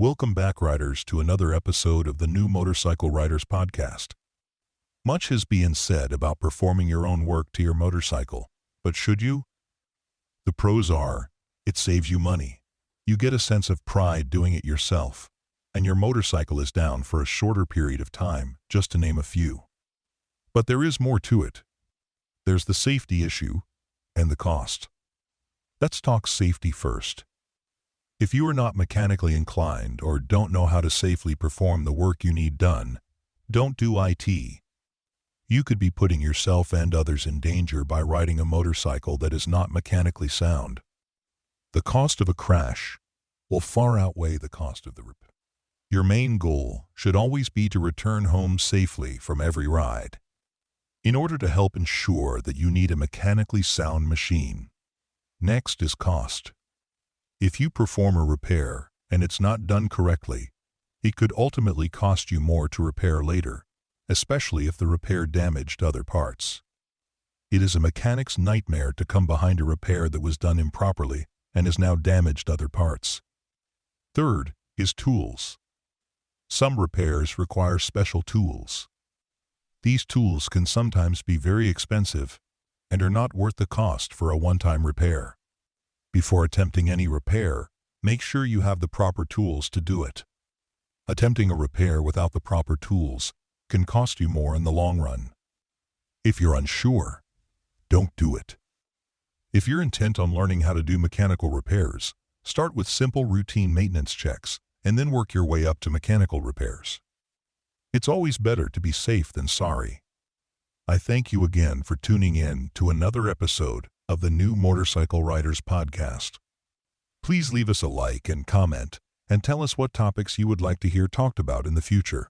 Welcome back, riders, to another episode of the New Motorcycle Riders podcast. Much has been said about performing your own work to your motorcycle, but should you? The pros are, it saves you money. You get a sense of pride doing it yourself, and your motorcycle is down for a shorter period of time, just to name a few. But there is more to it. There's the safety issue and the cost. Let's talk safety first. If you are not mechanically inclined or don't know how to safely perform the work you need done, don't do IT. You could be putting yourself and others in danger by riding a motorcycle that is not mechanically sound. The cost of a crash will far outweigh the cost of the repair. Your main goal should always be to return home safely from every ride. In order to help ensure that you need a mechanically sound machine, next is cost. If you perform a repair and it's not done correctly, it could ultimately cost you more to repair later, especially if the repair damaged other parts. It is a mechanic's nightmare to come behind a repair that was done improperly and has now damaged other parts. Third is tools. Some repairs require special tools. These tools can sometimes be very expensive and are not worth the cost for a one-time repair. Before attempting any repair, make sure you have the proper tools to do it. Attempting a repair without the proper tools can cost you more in the long run. If you're unsure, don't do it. If you're intent on learning how to do mechanical repairs, start with simple routine maintenance checks and then work your way up to mechanical repairs. It's always better to be safe than sorry. I thank you again for tuning in to another episode of the New Motorcycle Riders podcast. Please leave us a like and comment and tell us what topics you would like to hear talked about in the future.